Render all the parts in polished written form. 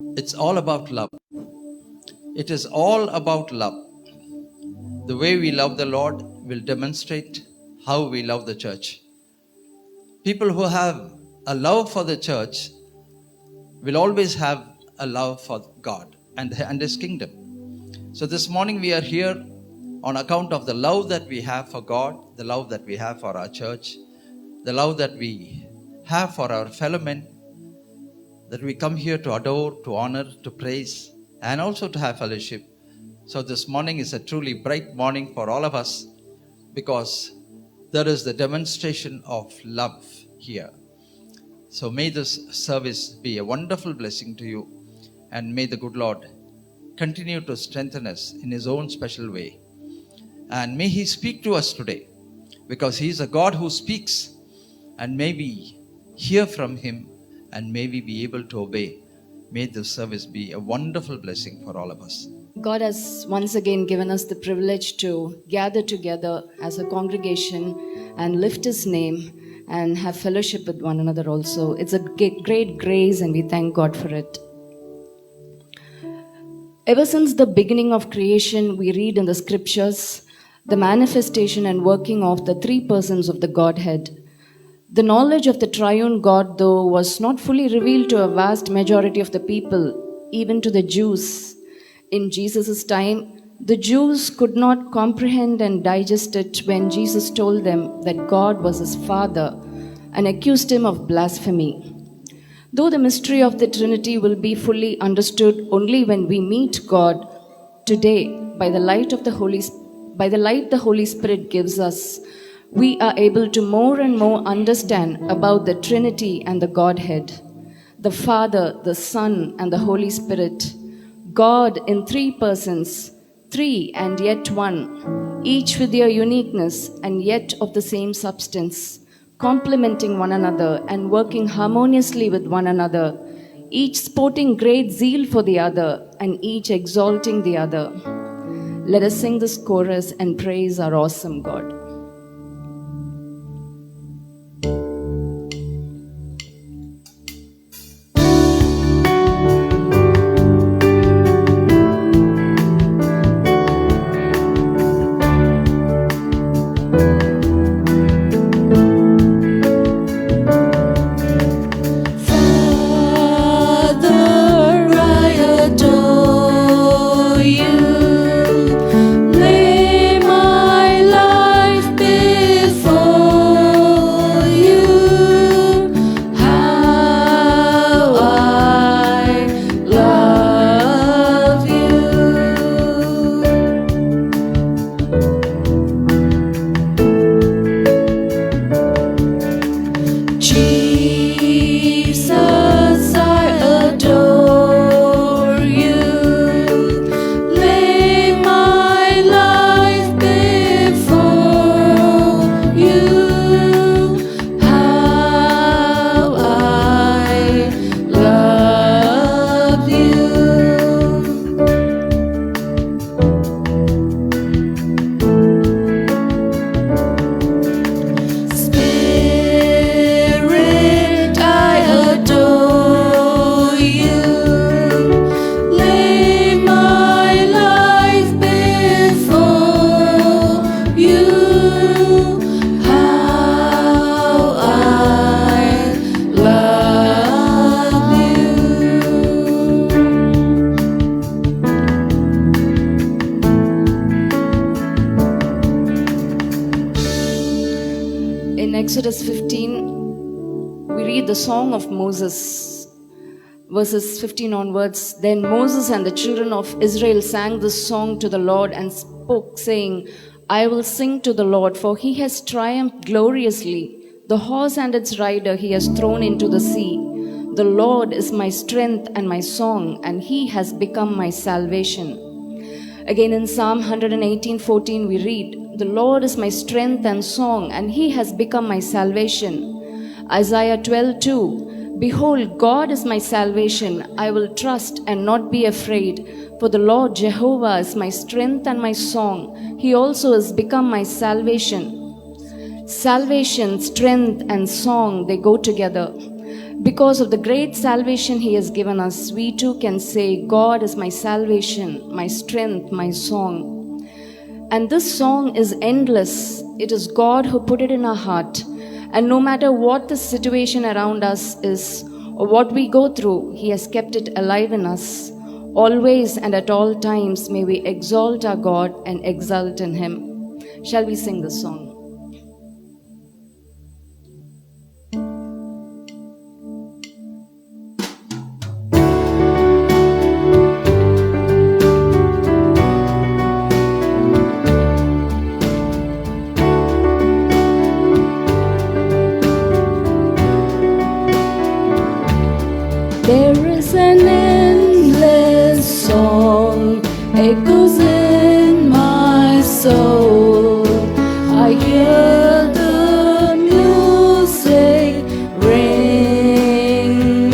It's all about love. It is all about love. The way we love the Lord will demonstrate how we love the church. People who have a love for the church will always have a love for God and His kingdom. So this morning we are here on account of the love that we have for God, the love that we have for our church, the love that we have for our fellow men, that we come here to adore, to honor, to praise, and also to have fellowship. So this morning is a truly bright morning for all of us because there is the demonstration of love here. So may this service be a wonderful blessing to you, and may the good Lord continue to strengthen us in His own special way. And may He speak to us today, because He is a God who speaks, and may we hear from Him and may we be able to obey. May this service be a wonderful blessing for all of us. God has once again given us the privilege to gather together as a congregation and lift His name and have fellowship with one another also. It's a great grace, and we thank God for it. Ever since the beginning of creation, we read in the scriptures the manifestation and working of the three persons of the Godhead. The knowledge of the triune God, though, was not fully revealed to a vast majority of the people, even to the Jews. In Jesus' time, the Jews could not comprehend and digest it when Jesus told them that God was His Father and accused Him of blasphemy. Though the mystery of the Trinity will be fully understood only when we meet God today by the light the Holy Spirit gives us, we are able to more and more understand about the Trinity and the Godhead, the Father, the Son, and the Holy Spirit, God in three persons, three and yet one, each with their uniqueness and yet of the same substance, complementing one another and working harmoniously with one another, each sporting great zeal for the other and each exalting the other. Let us sing this chorus and praise our awesome God. Exodus 15, we read the song of Moses, verses 15 onwards. Then Moses and the children of Israel sang this song to the Lord and spoke, saying, I will sing to the Lord, for He has triumphed gloriously. The horse and its rider He has thrown into the sea. The Lord is my strength and my song, and He has become my salvation. Again in Psalm 118:14 we read, the Lord is my strength and song, and He has become my salvation. Isaiah 12:2, behold, God is my salvation. I will trust and not be afraid, for the Lord Jehovah is my strength and my song. He also has become my salvation. Salvation, strength, and song, they go together. Because of the great salvation He has given us, we too can say, God is my salvation, my strength, my song. And this song is endless. It is God who put it in our heart. And no matter what the situation around us is or what we go through, He has kept it alive in us. Always and at all times may we exalt our God and exult in Him. Shall we sing this song? There is an endless song echoes in my soul. I hear the music ring,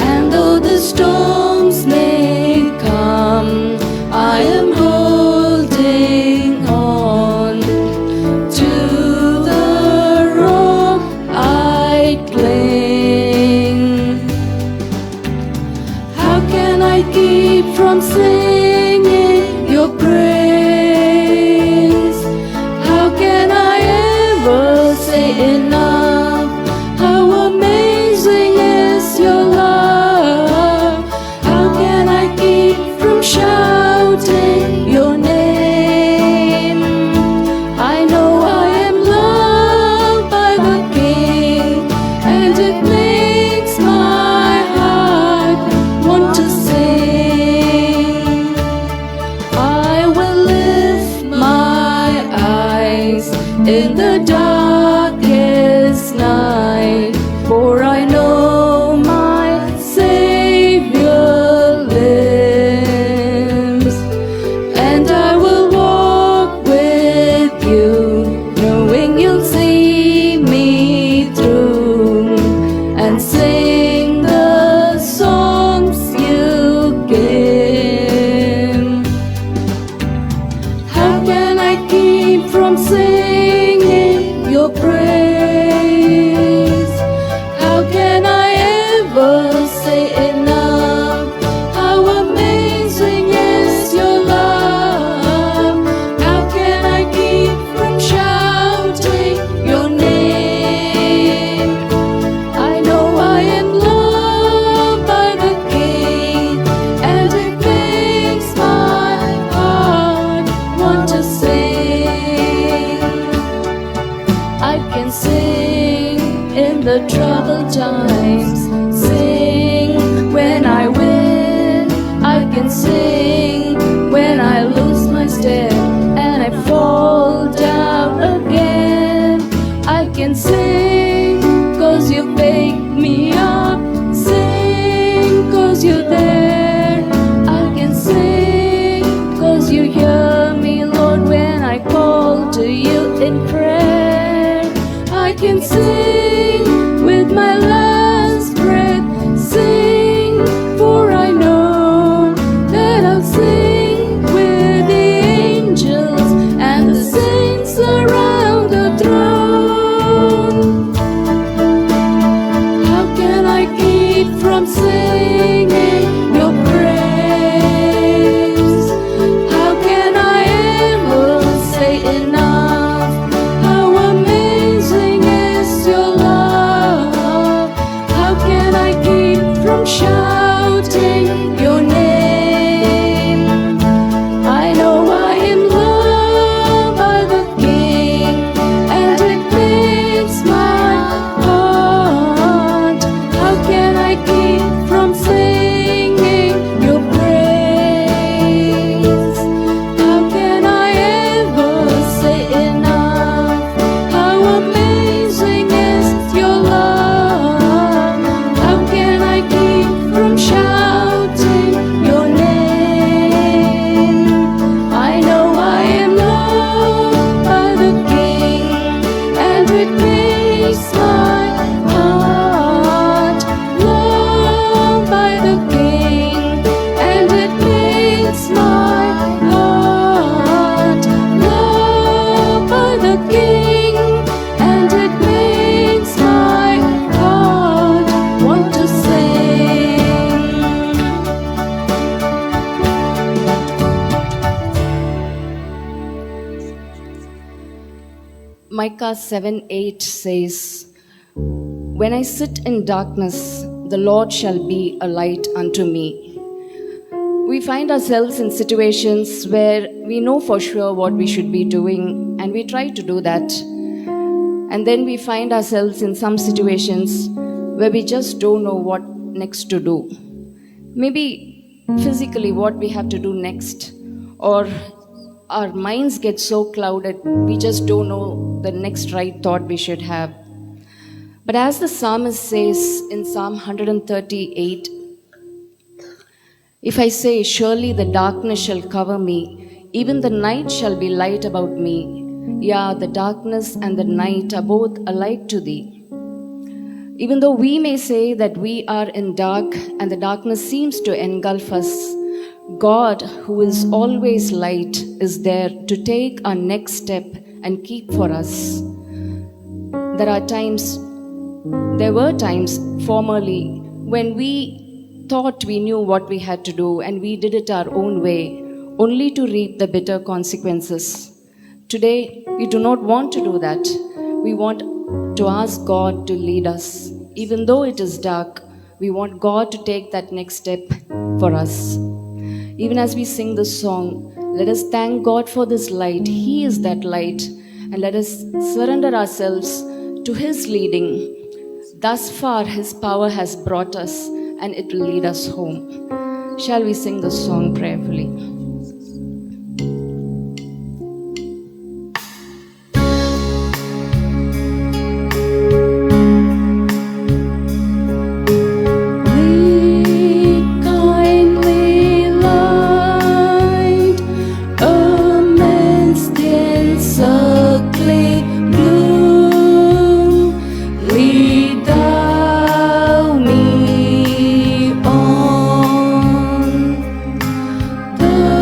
and though the storms may come, I am holding on to the rock I cling. How can I keep from singing your praise? How can I ever say enough? How amazing is your love? How can I keep from shouting your name? I know I am loved by the King, and it makes my heart want to sing. I will lift my eyes in the darkest night, for I know my Savior lives. And I will walk with you, knowing you'll see me through, and sing the songs you give. How can I keep from singing your praise? How can I ever say enough? How amazing is your love? How can I keep from shouting your name? I know I am loved by the King, and it makes my heart want to sing. I can sing in the troubled times, sing when I win. I can sing when I lose my step and I fall down again. I can sing 'cause you pick me up, sing 'cause you're there. I can sing 'cause you hear me, Lord, when I call to you in prayer. I can sing with my last breath, sing, for I know that I'll sing with the angels and the saints around the throne. How can I keep from singing your praise? How can I ever say enough? How amazing is your Micah 7:8 says, "When I sit in darkness, the Lord shall be a light unto me." We find ourselves in situations where we know for sure what we should be doing, and we try to do that. And then we find ourselves in some situations where we just don't know what next to do. Maybe physically, what we have to do next, or our minds get so clouded, we just don't know the next right thought we should have. But as the psalmist says in Psalm 138, "If I say, surely the darkness shall cover me, even the night shall be light about me. Yeah, the darkness and the night are both alike to thee." Even though we may say that we are in dark and the darkness seems to engulf us, God, who is always light, is there to take our next step and keep for us. There were times formerly when we thought we knew what we had to do and we did it our own way, only to reap the bitter consequences. Today, we do not want to do that. We want to ask God to lead us. Even though it is dark, we want God to take that next step for us. Even as we sing this song, let us thank God for this light. He is that light. And let us surrender ourselves to His leading. Thus far, His power has brought us, and it will lead us home. Shall we sing this song prayerfully? The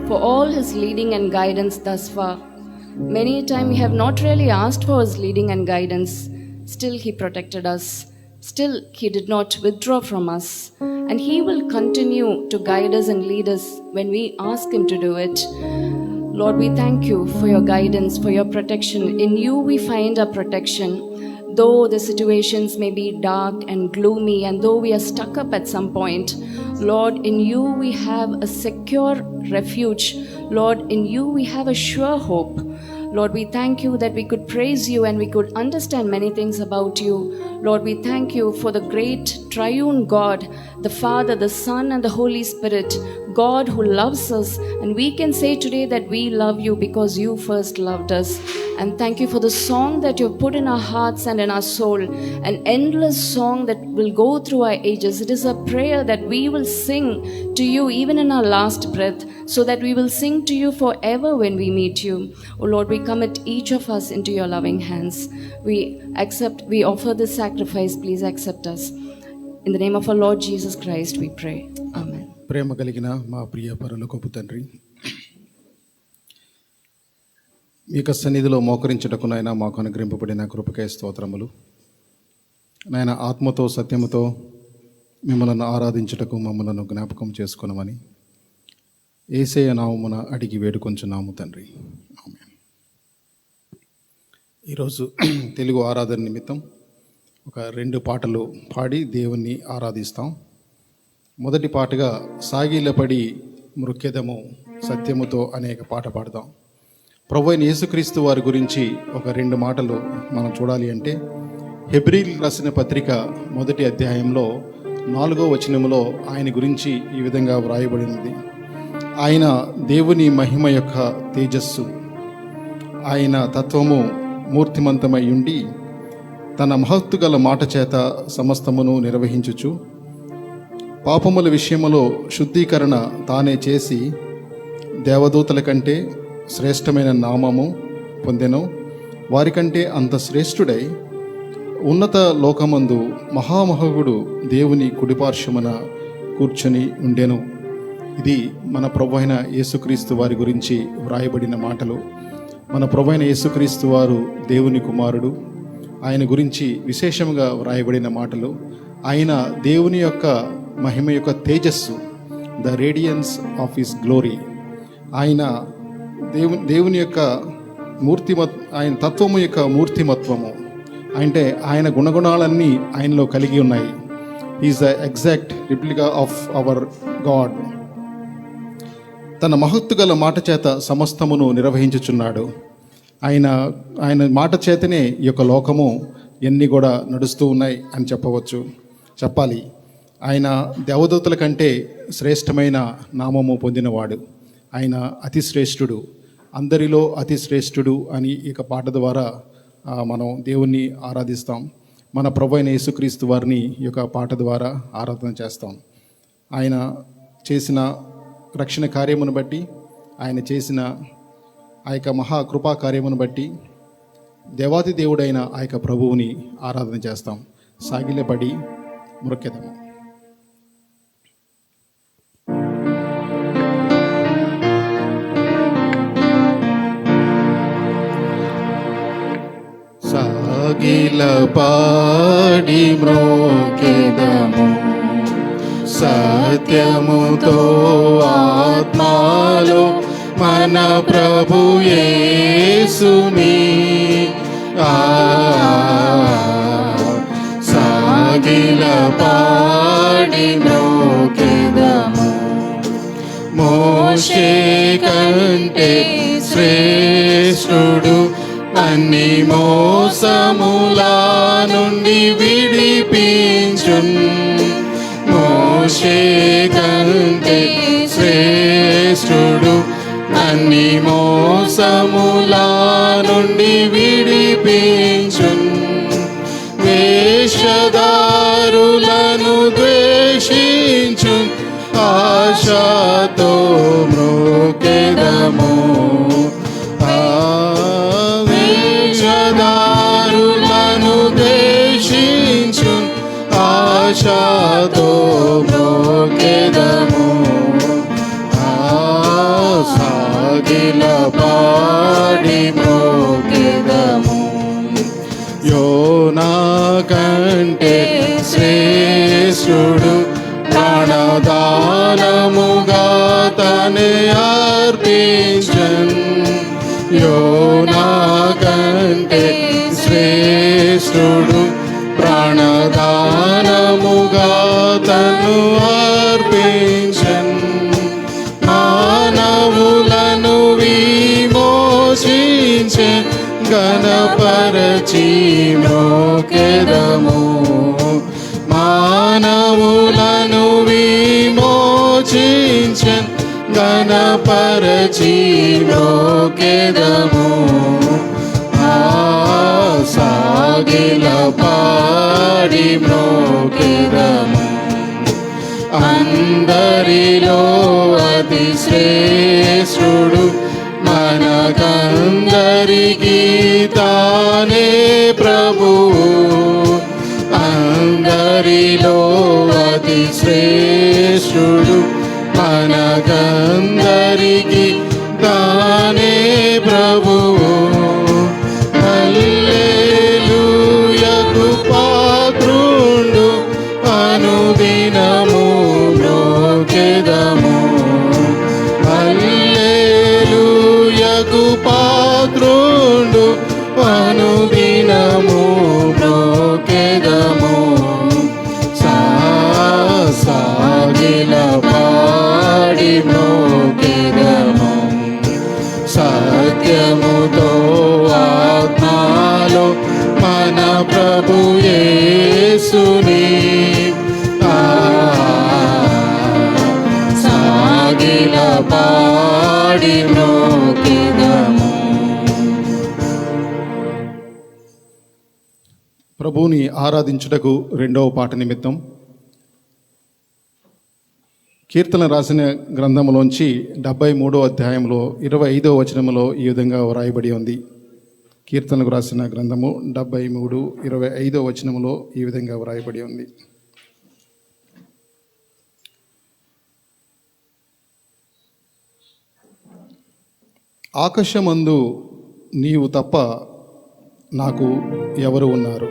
for all His leading and guidance thus far. Many a time we have not really asked for His leading and guidance. Still He protected us. Still He did not withdraw from us. And He will continue to guide us and lead us when we ask Him to do it. Lord, we thank You for Your guidance, for Your protection. In You we find our protection. Though the situations may be dark and gloomy, and though we are stuck up at some point, Lord, in You we have a secure refuge. Lord, in You we have a sure hope. Lord, we thank You that we could praise You and we could understand many things about You. Lord, we thank You for the great triune God, the Father, the Son, and the Holy Spirit, God who loves us. And we can say today that we love You because You first loved us. And thank You for the song that You've put in our hearts and in our soul, an endless song that will go through our ages. It is a prayer that we will sing to You even in our last breath, so that we will sing to You forever when we meet You. Oh Lord, we commit each of us into Your loving hands. We offer this sacrifice. Please accept us. In the name of our Lord Jesus Christ, we pray. Amen. ప్రేమ కలిగిన మా ప్రియ పరలోకపు తండ్రి, మీ యొక్క సన్నిధిలో మోకరించుటకు నాయన మాకు అనుగ్రహింపబడిన కృపకై స్తోత్రములు. నాయన ఆత్మతో సత్యముతో మిమ్మల్ని ఆరాధించుటకు మమ్మలను జ్ఞాపకం చేసుకున్నామని యేసయ్య నామమున అడిగి వేడుకొంచున్నాము తండ్రి. ఆమేన్. ఈరోజు తెలుగు ఆరాధన నిమిత్తం ఒక 2 పాటలు పాడి దేవుణ్ణి ఆరాధిస్తాం. మొదటి పాటగా సాగిలపడి మృక్కెదము సత్యముతో అనేక పాట పాడదాం. ప్రభువైన యేసుక్రీస్తు వారి గురించి ఒక 2 మాటలు మనం చూడాలి అంటే, హెబ్రీయులకు రాసిన పత్రిక 1వ అధ్యాయంలో 4వ వచనములో ఆయన గురించి ఈ విధంగా వ్రాయబడినది. ఆయన దేవుని మహిమ యొక్క తేజస్సు, ఆయన తత్వము మూర్తిమంతమై ఉండి తన మహత్తు గల మాట చేత సమస్తమును నిర్వహించుచు పాపముల విషయములో శుద్ధీకరణ తానే చేసి దేవదూతల కంటే శ్రేష్టమైన నామము పొందెను. వారికంటే అంత శ్రేష్ఠుడై ఉన్నత లోకమందు మహామహుడు దేవుని కుడిపార్శ్వమున కూర్చొని ఉండెను. ఇది మన ప్రభువైన యేసుక్రీస్తు వారి గురించి వ్రాయబడిన మాటలు. మన ప్రభువైన యేసుక్రీస్తు వారు దేవుని కుమారుడు. ఆయన గురించి విశేషంగా వ్రాయబడిన మాటలు. ఆయన దేవుని యొక్క మహిమ యొక్క తేజస్సు, the radiance of his glory. ఆయన దేవుని యొక్క ఆయన తత్వము యొక్క మూర్తిమత్వము, అంటే ఆయన గుణగుణాలన్నీ ఆయనలో కలిగి ఉన్నాయి. Is the exact replica of our God. తన మహత్తు గల మాట చేత సమస్తమును నిర్వహించుచున్నాడు. ఆయన మాట చేతనే ఈ యొక్క లోకము ఎన్ని కూడా నడుస్తూ ఉన్నాయి అని చెప్పాలి. ఆయన దేవదూతల కంటే శ్రేష్టమైన నామము పొందినవాడు. ఆయన అతి శ్రేష్ఠుడు, అందరిలో అతి శ్రేష్ఠుడు అని ఈ యొక్క పాట ద్వారా మనం దేవుణ్ణి ఆరాధిస్తాం. మన ప్రభువైన యేసుక్రీస్తు వారిని ఈ యొక్క పాట ద్వారా ఆరాధన చేస్తాం. ఆయన చేసిన రక్షణ కార్యమును బట్టి, ఆయన చేసిన ఆ యొక్క మహాకృపా కార్యమును బట్టి దేవాది దేవుడైన ఆ యొక్క ప్రభువుని ఆరాధన చేస్తాం. సాగిలపడి మృక్కెదము. సాగిలపడి మ్రోకెదము సత్యముతో ఆత్మలో మన ప్రభు యేసుని సాగిలపడి మ్రోకెదము. మోషే కంటే శ్రేష్ఠుడు, అన్ని మోసముల నుండి విడిపించున్. మోషే కంటే శ్రేష్ఠుడు, అన్ని మోసముల నుండి విడిపించున్. వేషధారులను ద్వేషించున్, ఆశతో మ్రోకెదము. వేషధారులను ద్వేషించున్, ఆశతో మ్రోకెదము. కంటే శ్రేష్ఠుడు, ప్రాణదానముగా తను అర్పించన్, మానవులను విమోచించెన్, గణపరచి మ్రోకెదము. మానవులను విమోచించెన్, గణపరచి మ్రోకెదము. సాగిల పాడి మ్రోకెదము. అందరిలో అతి శ్రేష్ఠుడు, మనకందరికీ తానే ప్రభువు. అందరిలో అతి శ్రేష్ఠుడు, మనకందరికీ తానే ప్రభువు. హల్లెలూయకు పాత్రుండు, అనుదినము మ్రోకెదము. హల్లెలూయకు పాత్రుండు, అనుదినము మ్రోకెదము. సాగిల పాడి మ్రోకెదము. సత్యముతో ఆత్మలో మన ప్రభు యేసుని సాగిల పాడి మ్రోకెదము. ప్రభువుని ఆరాధించుటకు రెండవ పాట నిమిత్తం కీర్తన రాసిన గ్రంథంలోంచి 73వ అధ్యాయంలో 25వ వచనంలో ఈ విధంగా వ్రాయబడి ఉంది. కీర్తనకు రాసిన గ్రంథము 73, 25వ వచనంలో ఈ విధంగా వ్రాయబడి ఉంది. ఆకాశమందు నీవు తప్ప నాకు ఎవరు ఉన్నారు?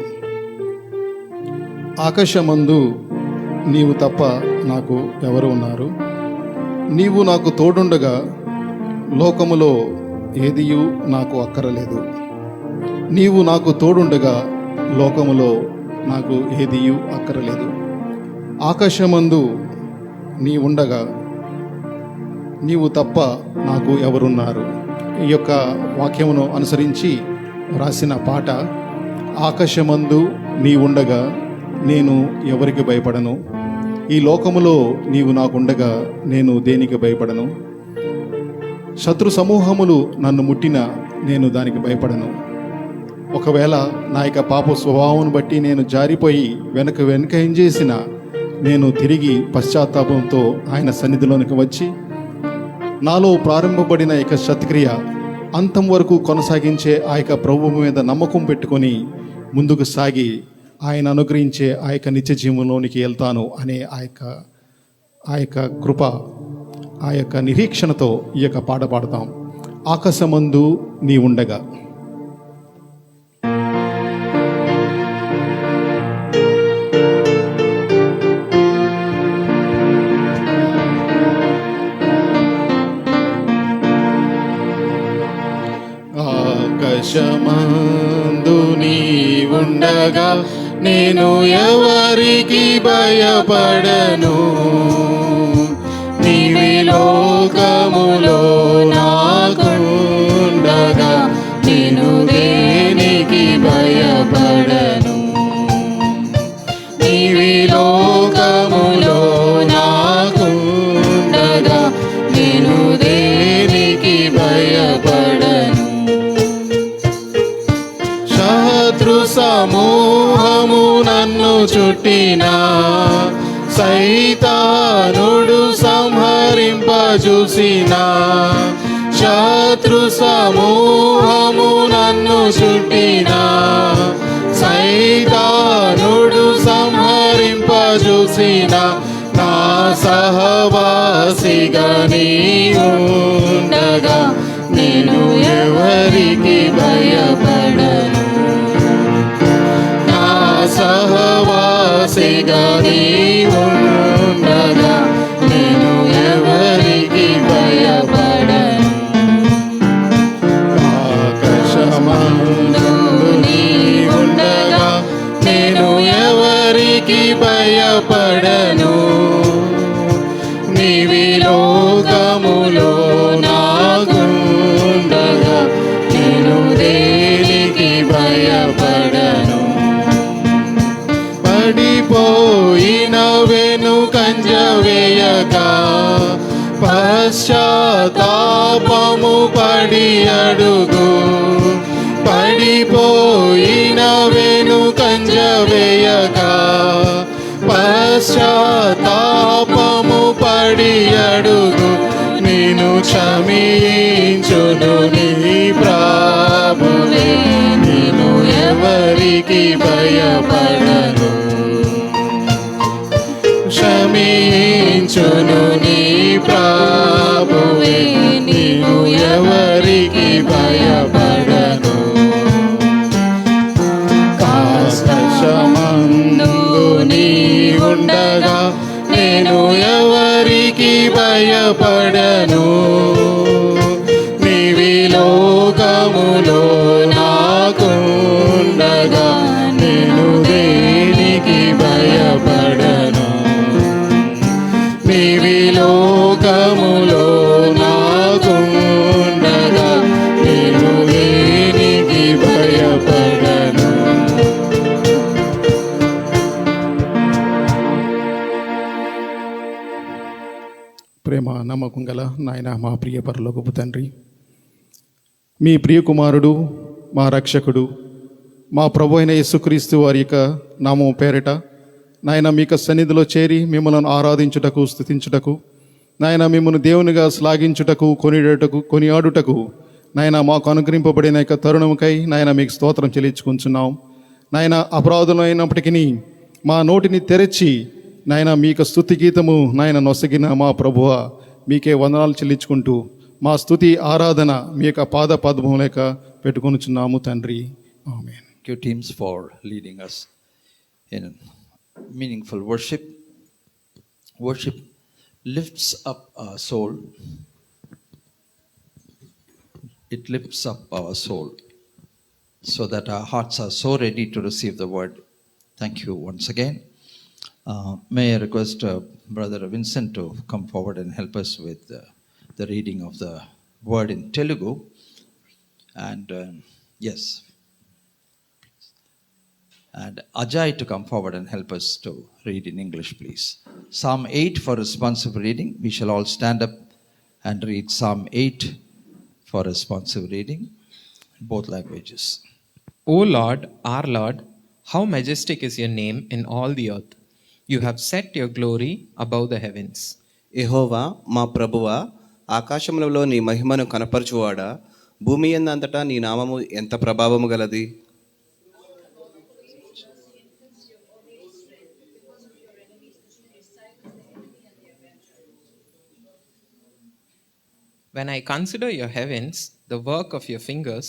ఆకాశమందు నీవు తప్ప నాకు ఎవరు ఉన్నారు? నీవు నాకు తోడుండగా లోకములో ఏదియు నాకు అక్కరలేదు. నీవు నాకు తోడుండగా లోకములో నాకు ఏదియు అక్కరలేదు. ఆకాశమందు నీ ఉండగా నీవు తప్ప నాకు ఎవరున్నారు? ఈ యొక్క వాక్యమును అనుసరించి రాసిన పాట. ఆకాశమందు నీ ఉండగా నేను ఎవరికి భయపడను, ఈ లోకములో నీవు నాకుండగా నేను దేనికి భయపడను. శత్రు సమూహములు నన్ను ముట్టినా నేను దానికి భయపడను. ఒకవేళ నా యొక్క పాప స్వభావం బట్టి నేను జారిపోయి వెనక ఏం చేసినా నేను తిరిగి పశ్చాత్తాపంతో ఆయన సన్నిధిలోనికి వచ్చి నాలో ప్రారంభపడిన యొక్క సత్క్రియ అంతం వరకు కొనసాగించే ఆ యొక్క ప్రభువు మీద నమ్మకం పెట్టుకొని ముందుకు సాగి ఆయన అనుగ్రహించే ఆ యొక్క నిత్య జీవంలోనికి వెళ్తాను అనే ఆ యొక్క కృప, ఆ యొక్క నిరీక్షణతో ఈ యొక్క పాట పాడతాం. ఆకాశమందు నీ ఉండగా. ఆకాశమందు నీ ఉండగా నేను ఎవరికి భయపడను. నీవి లోకములో నాకుండగా నేను దేనికి భయపడను. నీవి లోకములో నాకుండగా నేను దేనికి భయపడను. శత్రు సమూహము నన్ను చుట్టినా సైతానుడు సంహరింపజూసినా. శత్రు సమూహము నన్ను చుట్టినా సైతానుడు సంహరింపజూసినా. నా సహవాసిగా నీ ఉండగా నేను ఎవరికి భయపడను. నా సహవాసిగా నీ ఉండగా నేను ఎవరికి భయపడను. ఆకాశమందు భయపడను. పడిపోయిన వెనుకంజ వేయక, పశ్చాత్తాపము పడి అడుగు. పడిపోయిన వెనుకంజ వేయక, పశ్చాత్తాపము పడి అడుగు. నేను క్షమించును నీ ప్రభువే, నేను ఎవరికి భయపడను. క్షమించును నీ ప్రభువే, నేను ఎవరికి భయపడను. కష్టమందు నీ ఉండగా నేను ఎవరికి భయపడను. నీవి లోకములో నాకుండగా నేను దేనికి భయపడను. నీవి లోకములో నాకుండగా నేను దేనికి భయపడను. ప్రేమ నమ్మకం గల నాయన మా ప్రియ పరలోకపు తండ్రి, మీ ప్రియ కుమారుడు, మా రక్షకుడు, మా ప్రభు అయిన యేసుక్రీస్తు వారి యొక్క నామం పేరిట నాయన మీ యొక్క సన్నిధిలో చేరి మిమ్మల్ని ఆరాధించుటకు, స్తుతించుటకు, నాయన మిమ్మల్ని దేవునిగా శ్లాఘించుటకు, కొనియాడుటకు నాయన మాకు అనుగ్రహింపబడిన యొక్క తరుణముకై నాయన మీకు స్తోత్రం చెల్లించుకుంటున్నాం. నాయన అపరాధులైనప్పటికీ మా నోటిని తెరచి నాయన మీ యొక్క స్తుతి గీతము నాయన నొసగిన మా ప్రభువ మీకే వందనాలు చెల్లించుకుంటూ మా స్తుతి ఆరాధన మీ యొక్క పాద పద్మం లేక పెట్టుకొనుచున్నాము తండ్రి. ఆమేన్. Thank you, teams, for leading us in meaningful worship. Worship lifts up our soul. It lifts up our soul so that our hearts are so ready to receive the word. Thank you once again. May I request Brother Vincent to come forward and help us with the reading of the word in Telugu. And yes. And Ajay to come forward and help us to read in English, please. Psalm 8 for responsive reading. We shall all stand up and read Psalm 8 for responsive reading in both languages. O Lord, our Lord, how majestic is your name in all the earth. You have set your glory above the heavens. యెహోవా మా ప్రభువా, ఆకాశములలో నీ మహిమను కనపరచువాడా, భూమి యందంతటా నీ నామము ఎంత ప్రభావము గలది. When I consider your heavens, the work of your fingers,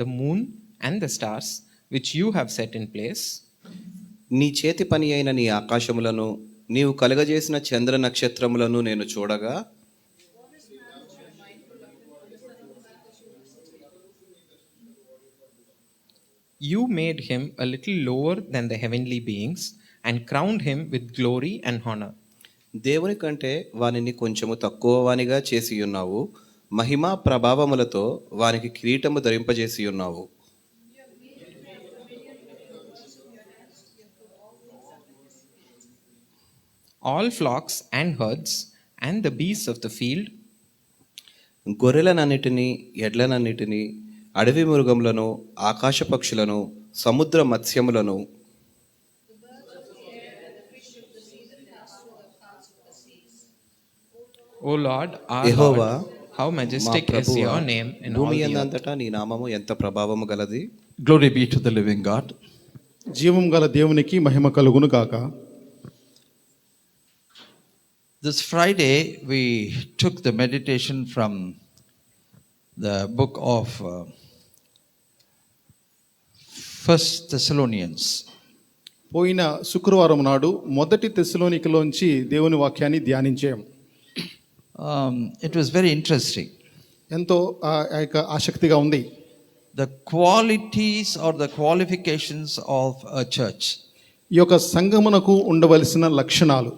the moon and the stars, which you have set in place, నీ చేతి పని అయిన నీ ఆకాశములను, నీవు కలుగజేసిన చంద్ర నక్షత్రములను నేను చూడగా, you made him a little lower than the heavenly beings and crowned him with glory and honor. దేవుని కంటే వానిని కొంచెము తక్కువ వానిగా చేసి ఉన్నావు, మహిమా ప్రభావములతో వానికి కిరీటము ధరింపజేసి ఉన్నావు. All flocks and herds and the beasts of the field, గొర్రెలనన్నిటినీ, ఎడ్లనన్నిటినీ, అడవి మృగములను, ఆకాశ పక్షులను, సముద్ర మత్స్యములను, O Lord, our Jehovah Lord, how మా majestic is ప్రభువా, your name in all భూమి the earth. యందంతటా నీ నామము ఎంత ప్రభావము గలది. Glory be to the living God. జీవం గల దేవునికి మహిమ కలుగును గాక. This Friday, we took the meditation from the book of 1 Thessalonians. పోయిన శుక్రవారం నాడు మొదటి తెస్సలోనికలోంచి దేవుని వాక్యాన్ని ధ్యానించాం. It was very interesting. ఎంతో ఆసక్తిగా ఉంది. The qualities or the qualifications of a church. ఈ యొక్క సంఘమునకు ఉండవలసిన లక్షణాలు,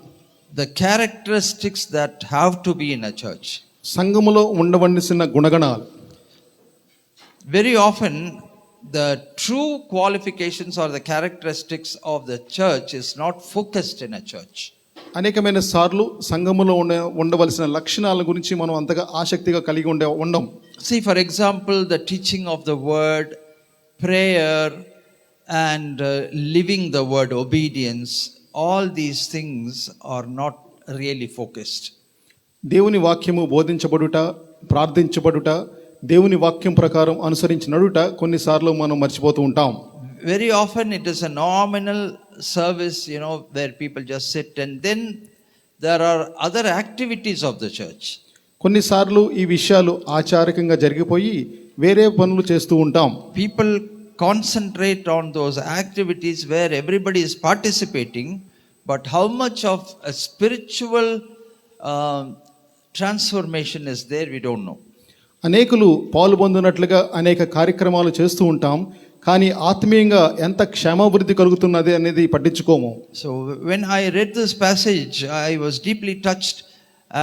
The characteristics that have to be in a church. సంఘములో ఉండవలసిన గుణగణాలు. Very often the true qualifications or the characteristics of the church is not focused in a church. అనేకమైన సార్లు సంఘములో ఉండవలసిన లక్షణాల గురించి మనం అంతగా ఆసక్తిగా కలిగి ఉండం. See, for example, the teaching of the word, prayer, and living the word, obedience, all these things are not really focused. దేవుని వాక్యము బోధించబడుట, ప్రార్థించబడుట, దేవుని వాక్యం ప్రకారం అనుసరించి నడుట కొన్నిసార్లు మనం మర్చిపోతూ ఉంటాం. Very often it is a nominal service, where people just sit, and then there are other activities of the church. కొన్నిసార్లు ఈ విషయాలు ఆచారికంగా జరిగిపోయి వేరే పనులు చేస్తూ ఉంటాం. People concentrate on those activities where everybody is participating, but how much of a spiritual transformation is there, we don't know. అనేకులు పాల్పొందినట్లుగా అనేక కార్యక్రమాలు చేస్తూ ఉంటాం, కానీ ఆత్మీయంగా ఎంత క్షేమాభివృద్ధి కలుగుతున్నది అనేది పట్టించుకోము. So when I read this passage, I was deeply touched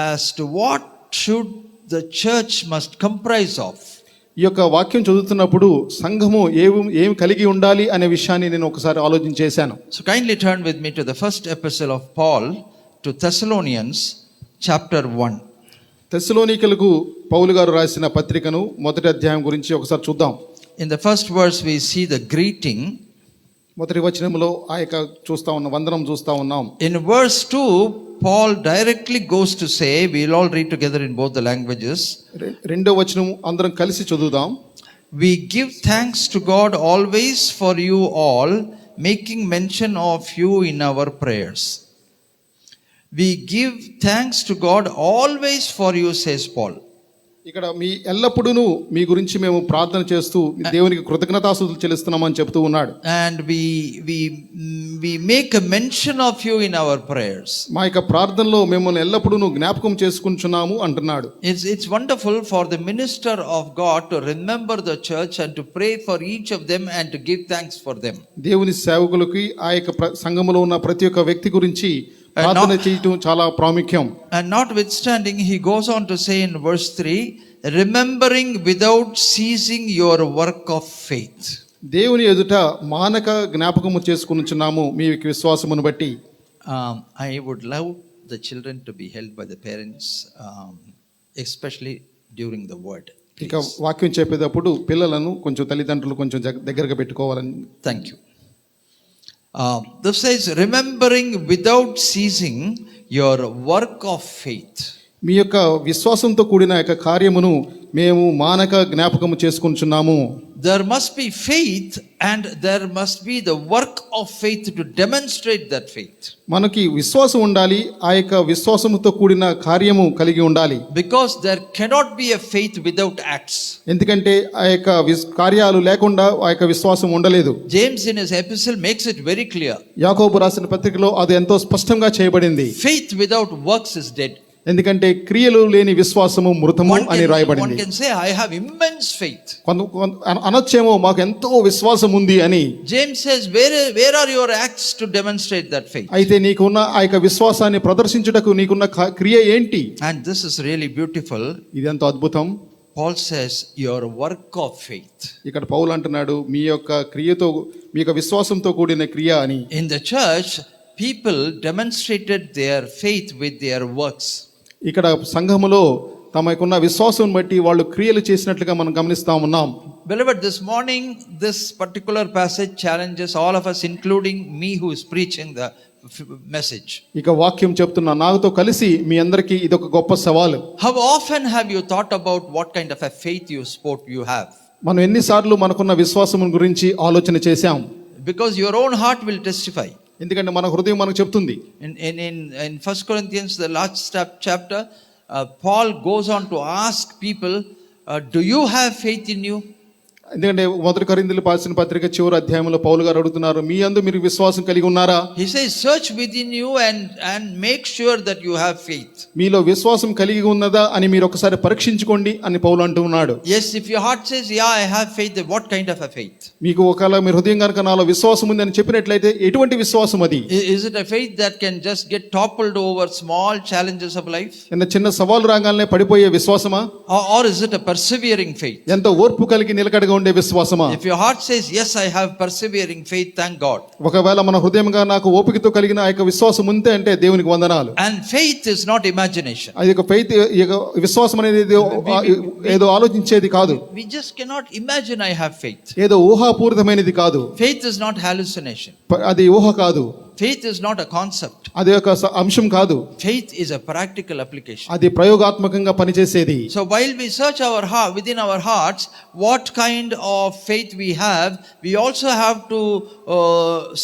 as to what should the church must comprise of. ఈ యొక్క వాక్యం చదువుతున్నప్పుడు సంఘము ఏమి కలిగి ఉండాలి అనే విషయాన్ని నేను ఒకసారి ఆలోచన చేశాను. So kindly turn with me to the first epistle of Paul to Thessalonians, chapter 1. తెస్సలోనికలకు పౌలు గారు రాసిన పత్రికను మొదటి అధ్యాయం గురించి ఒకసారి చూద్దాం. In the first verse we see the greeting. మొదటి వచనంలో ఆ యొక్క వందనం చూస్తా ఉన్నాం. In verse 2, Paul directly goes to say, we'll all read together in both the languages. రెండో వచనం అందరం కలిసి చదువుదాం. We give thanks to God always for you all, making mention of you in our prayers. We give thanks to God always for you, says Paul. ఇక్కడ మీ ఎల్లప్పుడూ మీ గురించి మేము ప్రార్థన చేస్తూ దేవునికి కృతజ్ఞతాస్తుతులు చెల్లిస్తున్నామని చెప్తూ ఉన్నాడు. And we make a mention of you in our prayers. మా యొక్క ప్రార్థనలో మిమ్మల్ని ఎల్లప్పుడూ జ్ఞాపకం చేసుకుంటున్నాము అంటున్నాడు. It's wonderful for the minister of God to remember the church and to pray for each of them and to give thanks for them. దేవుని సేవకులకి ఆ యొక్క సంఘములో ఉన్న ప్రతి ఒక్క వ్యక్తి గురించి ప్రార్థన చేయటం చాలా ప్రాముఖ్యం. And notwithstanding, he goes on to say in verse 3, remembering without ceasing your work of faith. దేవుని ఎదుట మానక జ్ఞాపకము చేసుకొనుచున్నాము మీ విశ్వాసమును బట్టి. I would love the children to be held by the parents, especially during the word. ఇక వాక్యం చెప్పేటప్పుడు పిల్లలను కొంచెం తల్లిదండ్రులు కొంచెం దగ్గరగా పెట్టుకోవాలని. Thank you. This says, remembering without ceasing your work of faith. మీ యొక్క విశ్వాసంతో కూడిన యొక్క కార్యమును మేము మానక జ్ఞాపకము చేసుకుంటున్నాము. There must be faith and there must be the work of faith to demonstrate that faith. మనకి విశ్వాసం ఉండాలి, ఆ యొక్క విశ్వాసముతో కూడిన కార్యము కలిగి ఉండాలి. Because there cannot be a faith without acts. ఎందుకంటే ఆ యొక్క కార్యాలు లేకుండా ఆ యొక్క విశ్వాసం ఉండలేదు. James in his epistle makes it very clear. యాకోబు రాసిన పత్రికలో అది ఎంతో స్పష్టంగా చేయబడింది. Faith without works is dead. ఎందుకంటే క్రియలు లేని విశ్వాసము మృతము అని రాయబడింది. One can say, I have immense faith. అనొచ్చేమో మాకు ఎంతో విశ్వాసం ఉంది అని. James says, where are your acts to demonstrate that faith? అయితే నీకున్న ఆ యొక్క విశ్వాసాన్ని ప్రదర్శించుటకు నీకున్న క్రియ ఏంటి? And this is really beautiful. ఇది ఎంతో అద్భుతం. Paul says, your work of faith. ఇక్కడ పౌలు అంటున్నాడు మీ యొక్క క్రియతో, మీ యొక్క విశ్వాసంతో కూడిన క్రియ అని. In the church, people demonstrated their faith with their works. ఇక్కడ సంఘములో తమకున్న విశ్వాసం బట్టి వాళ్ళు క్రియలు చేసినట్లుగా మనం గమనిస్తా ఉన్నాం. Beloved, this morning this particular passage challenges all of us, including me who is preaching the message. ఇక వాక్యం చెప్తున్నా నాతో కలిసి మీ అందరికీ ఇదొక గొప్ప సవాలు. How often have you thought about what kind of a faith you have? మనం ఎన్నిసార్లు మనకున్న విశ్వాసం గురించి ఆలోచన చేశాం? Because your own heart will testify. ఎందుకంటే మన హృదయం మనకు చెప్తుంది. In 1 Corinthians, the last chapter, Paul goes on to ask people, do you have faith in you? ఎందుకంటే మొదటి కొరింథీయులకు రాసిన పత్రిక చివరి అధ్యాయంలో పౌలు గారు అడుగుతున్నారు, మీ యందు మీరు విశ్వాసం కలిగి ఉన్నారా? He says, search within you and make sure that you have faith. మీలో విశ్వాసం కలిగి ఉన్నదా అని మీరు ఒకసారి పరీక్షించుకోండి అని పౌలు అంటూ ఉన్నాడు. Yes, if your heart says, yeah, I have faith, then what kind of a faith? మీకు ఒకవేళ మీ హృదయం కనుక నాలో విశ్వాసం ఉంది అని చెప్పినట్లయితే ఎటువంటి విశ్వాసం అది? Is it a faith that can just get toppled over small challenges of life? చిన్న సవాలు రాగానే పడిపోయే విశ్వాసమా? Or is it a persevering faith? ఎంతో ఓర్పు కలిగి నిలకడగా ఉండే ఉండే విశ్వాసమా? If your heart says, yes, I have persevering faith, thank God. ఒకవేళ మన హృదయంగా నాకు ఓపికతో కలిగిన ఆ యొక్క విశ్వాసం ఉంటే అంటే దేవునికి వందనాలు. And faith is not imagination. అది ఒక ఫెయిత్, విశ్వాసం అనేది ఏదో ఆలోచించేది కాదు. We just cannot imagine I have faith. ఏదో ఊహాపూరితమైనది కాదు. Faith is not hallucination. అది ఊహ కాదు. Faith is not a concept. అది ఒక అంశం కాదు. Faith is a practical application. అది ప్రయోగాత్మకంగా పనిచేసేది. So while we search our heart, within our hearts, what kind of faith we have, we also have to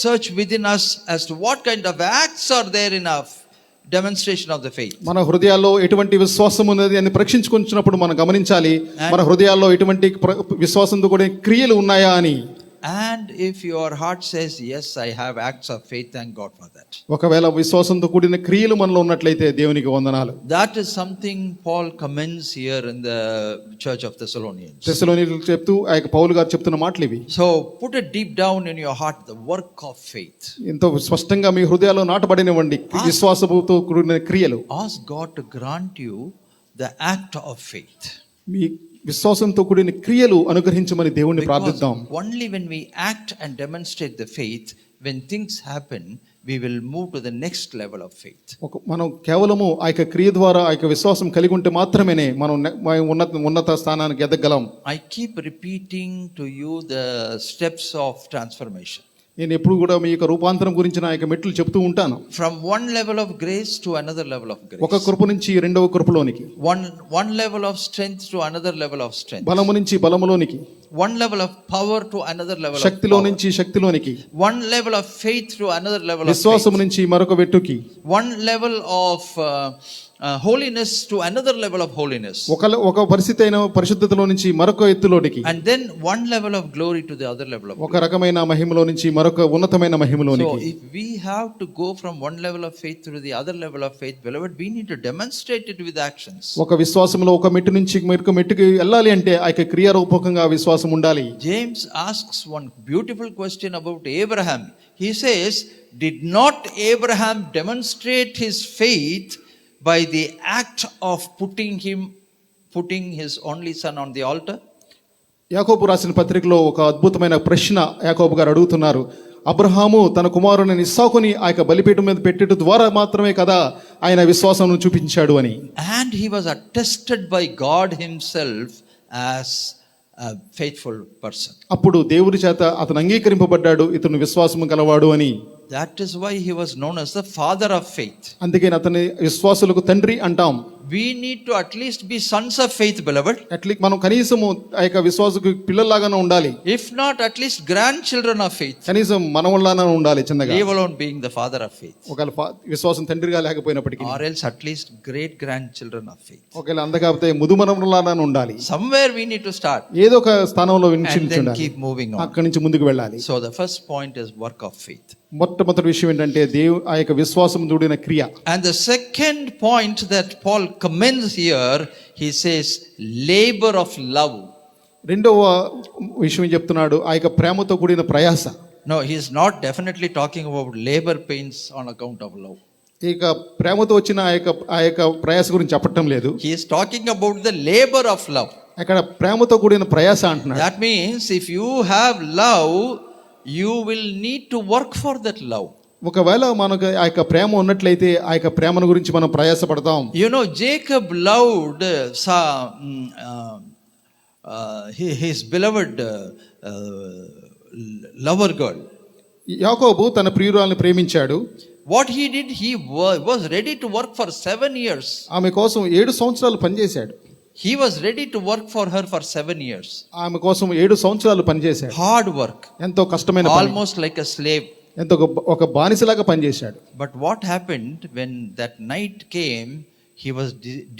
search within us as to what kind of acts are there in our demonstration of the faith. మన హృదయాల్లో ఎటువంటి విశ్వాసం ఉన్నది అని పరీక్షించుకుంటున్నప్పుడు మనం గమనించాలి, మన హృదయాల్లో ఎటువంటి విశ్వాసంతో కూడిన క్రియలు ఉన్నాయా అని. And if your heart says, yes, I have acts of faith, thank God for that. ఒకవేళ విశ్వాసంతో కూడిన క్రియలు మనలో ఉన్నట్లయితే దేవునికి వందనాలు. That is something Paul commends here in the church of Thessalonians. తెస్సలోనికీయులకు చెప్తూ ఆ యొక్క పౌలు గారు చెప్తున్న మాటలు ఇవి. So put it deep down in your heart, the work of faith. ఎంతో స్పష్టంగా మీ హృదయాల్లో నాటబడినవండి విశ్వాసంతో కూడిన క్రియలు. Ask God to grant you the act of faith. మీ విశ్వాసంతో కూడిన క్రియలు అనుగ్రహించమని దేవుణ్ణి ప్రార్థిద్దాం. Only when we act and demonstrate the faith, when things happen, we will move to the next level of faith. మనం కేవలము ఆ యొక్క క్రియ ద్వారా ఆ యొక్క విశ్వాసం కలిగి ఉంటే మాత్రమే మనం ఉన్నత స్థానానికి ఎదగలం. I keep repeating to you the steps of transformation. నేను ఎప్పుడు కూడా మీ యొక్క రూపాంతరం గురించి నా యొక్క మెట్లు చెప్తూ ఉంటాను. From one level of grace to another level of grace. ఒక కృప నుంచి రెండవ కృపలోనికి. One level of strength to another level of strength. బలము నుంచి బలములోనికి. One level of power to another level of శక్తిలో power. నుంచి శక్తిలోనికి. One level of faith to another level of విశ్వాసము faith. నుంచి మరొక వెట్టుకి. One level of holiness to another level of holiness. ఒక పరిస్థితి అయిన పరిశుద్ధతలో నుంచి మరొక ఎత్తులోనికి. And then one level of glory to the other level of ఒక రకమైన మహిమలో నుంచి మరొక ఉన్నతమైన So మహిమలోనికి. if we have to go from one level of faith to the other level of faith, beloved, we need to demonstrate it with actions. ఒక విశ్వాసంలో ఒక మెట్టు నుంచి మరొక మెట్టుకి వెళ్ళాలి అంటే ఆ యొక్క క్రియారూపకంగా విశ్వాసం ఉండాలి. James asks one beautiful question about Abraham. He says, did not Abraham demonstrate his faith by the act of putting his only son on the altar? యాకోబు రాసిన పత్రికలో ఒక అద్భుతమైన ప్రశ్న యాకోబు గారు అడుగుతున్నారు. అబ్రహాము తన కుమారుని ఇస్సాకుని ఆ యొక్క బలిపీఠం మీద పెట్టడం ద్వారా మాత్రమే కదా ఆయన విశ్వాసం చూపించాడు అని. And he was attested by God himself as a faithful person. అప్పుడు దేవుడి చేత అతను అంగీకరింపబడ్డాడు, ఇతను విశ్వాసం గలవాడు అని. That is why he was known as the father of faith. అందుకే అతని విశ్వాసులకు తండ్రి అంటాం. We need to at least be sons of faith, beloved. At least మనం కనీసము ఆ యొక్క విశ్వాసకు పిల్లల్లాగానే ఉండాలి. If not, at least grandchildren of faith. కనీసం మనవల్లానే ఉండాలి చిన్నగా. Leave alone being the father of faith. ఒకవేళ విశ్వాసం తండ్రిగా లేకపోయినప్పటికీ, Or else at least great grandchildren of faith. ఒకవేళ అందకపోతే ముదుమనవల్లానే ఉండాలి. Somewhere we need to start ఏదో ఒక స్థానంలో and then ఉండాలి. keep moving on. అక్కడి నుంచి ముందుకు వెళ్ళాలి. So the first point is work of faith. మొట్టమొదటి విషయం ఏంటంటే ఆ యొక్క విశ్వాసం కూడిన క్రియ. And the second point that Paul commends here, he says labor of love. రెండవ విషయం చెప్తున్నాడు, ఆ యొక్క ప్రేమతో కూడిన ప్రయాస. No, he is not definitely talking about labor pains on account of love. ఇక ప్రేమతో వచ్చిన ఆ యొక్క ప్రయాస గురించి చెప్పటం లేదు. He is talking about the labor of love. అక్కడ ప్రేమతో కూడిన ప్రయాస అంటున్నాడు. That means if you have love, you will need to work for that love. ఒకవేళ మనకు ఆ యొక్క ప్రేమ ఉన్నట్లయితే ఆ యొక్క ప్రేమను గురించి మనం ప్రయాసపడతాం. You know, Jacob loved his beloved lover girl. యాకోబు తన ప్రియురాలిని ప్రేమించాడు. What he did, he was ready to work for 7 years. ఆమె కోసం 7 సంవత్సరాలు పనిచేశాడు. He was ready to work for her for 7 years. ఆమె కోసం 7 సంవత్సరాలు పనిచేశాడు. Hard work. ఎంతో కష్టమైన పని. Almost like a slave. ఎంతో ఒక బానిసలాగా పనిచేశాడు. But what happened when that night came? He was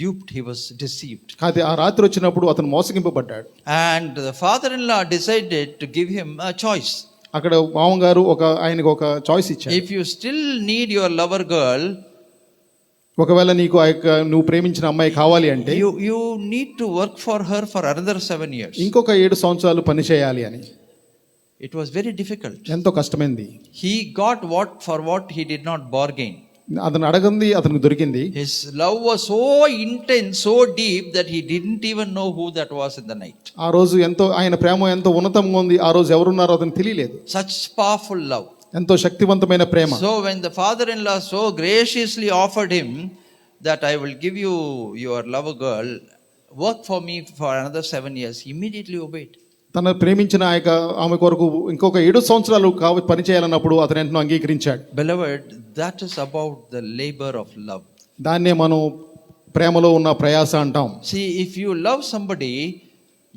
duped, he was deceived. కాదు, ఆ రాత్రి వచ్చినప్పుడు అతను మోసగింపబడ్డాడు. And the father-in-law decided to give him a choice. అక్కడ మామగారు ఆయనకు ఒక చాయిస్ ఇచ్చాడు. If you still need your lover girl, ఒకవేళ నీకు ఆ యొక్క నువ్వు ప్రేమించిన అమ్మాయి కావాలి అంటే you need to work for her for another 7 years. ఇంకొక 7 సంవత్సరాలు పని చేయాలి అని. It was very difficult. ఎంతో కష్టమైంది. He got what he did not bargain. అతను అడగంది అతనికి దొరికింది. His love was so intense, so deep that he didn't even know who that was in the night. ఆ రోజు ఎంతో ఆయన ప్రేమ ఎంతో ఉన్నతంగా ఉంది. ఆ రోజు ఎవరున్నారో అతనికి తెలియలేదు. Such powerful love. ఎంతో శక్తివంతమైన ప్రేమ. So when the father-in-law so graciously offered him that I will give you your lover girl, work for me for another 7 years, he immediately obeyed. తన ప్రేమించిన ఆమె కొరకు ఇంకొక 7 సంవత్సరాలు పని చేయాలన్నప్పుడు అతను వెంటనే అంగీకరించాడు. Beloved, that is about the labor of love. దాన్నే మనం ప్రేమలో ఉన్న ప్రయాస అంటాం. See, if you love somebody,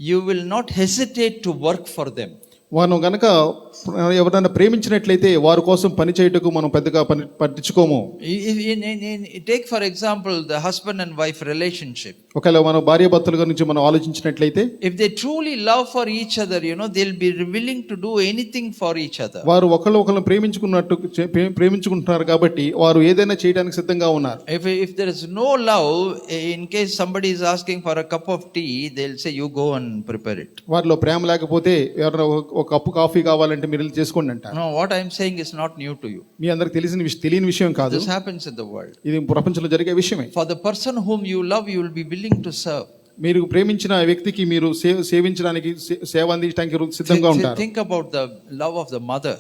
you will not hesitate to work for them. వారు గనక ఎవరైనా ప్రేమించినట్లయితే వారి కోసం పని చేయుటకు మనం పెద్దగా పట్టించుకోము. Take for example the husband and wife relationship. ఒకవేళ మనం భార్యాభర్తల గురించి మనం ఆలోచించినట్లయితే, If they truly love for each other, they'll be willing to do anything for each other. వారు ఒకళ్ళని ప్రేమించుకుంటున్నారు కాబట్టి వారు ఏదైనా చేయడానికి సిద్ధంగా ఉన్నారు. If there is no love, in case somebody is asking for a cup of tea, they'll say you go and prepare it. వారిలో ప్రేమ లేకపోతే ఎవరైనా ఒక కప్పు కాఫీ కావాలంటే మీరు వెళ్ళి చేసుకోండి అంటారు. No, what I'm saying is not new to you. మీ అందరికి తెలియని విషయం కాదు. This happens in the world. ఇది ప్రపంచంలో జరిగే విషయమే. For the person whom you love, you will be willing to serve. మీరు ప్రేమించిన వ్యక్తికి మీరు సేవించడానికి సేవ అందించడానికి సిద్ధంగా ఉంటారు. Think about the love of the mother.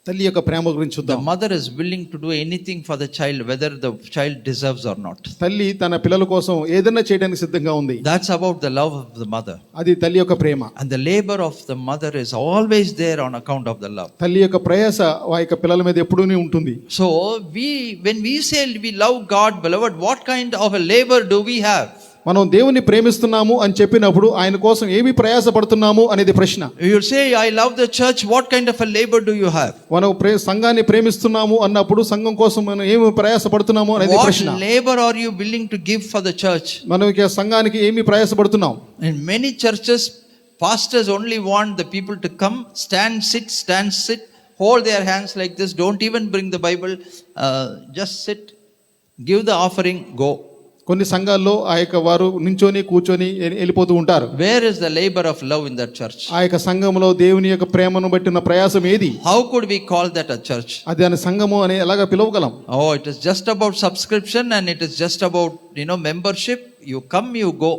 తల్లి యొక్క ప్రేమ గురించి The చూద్దాం. mother is willing to do anything for the child, whether the child deserves or not. తల్లి తన పిల్లల కోసం ఏదైనా చేయడానికి సిద్ధంగా ఉంది. That's about the love of the mother. అది తల్లి యొక్క ప్రేమ. And the labor of the mother is always there on account of the love. తల్లి యొక్క ప్రయాస ఆ యొక్క పిల్లల మీద ఎప్పుడూనే ఉంటుంది. So when we say we love God, beloved, what kind of a labor do we have? మనం దేవుని ప్రేమిస్తున్నాము అని చెప్పినప్పుడు ఆయన కోసం ఏమి ప్రయాస పడుతున్నాము అనేది ప్రశ్న. You say I love the church, what kind of a labor do you have? మనం సంఘాన్ని ప్రేమిస్తున్నాము అన్నప్పుడు సంఘం కోసం మనం ఏమి ప్రయాస పడుతున్నాము అనేది ప్రశ్న. What labor are you willing to give for the church? మనం సంఘానికి ఏమి ప్రయాస పడుతున్నాం? In many churches, pastors only want the people to come, stand, sit, hold their hands like this, don't even bring the Bible, just sit, give the offering, go. కొన్ని సంఘాల్లో ఆ యొక్క వారు నించొని కూర్చొని వెళ్ళిపోతూ ఉంటారు. Where is the labor of love in that church? ఆ యొక్క సంఘంలో దేవుని యొక్క ప్రేమను బట్టి ఉన్న ప్రయాసం ఏది? How could we call that a church? అది అని సంఘము అని ఎలాగా పిలవగలం? Oh, it is just about subscription and it is just about membership. You come, you go.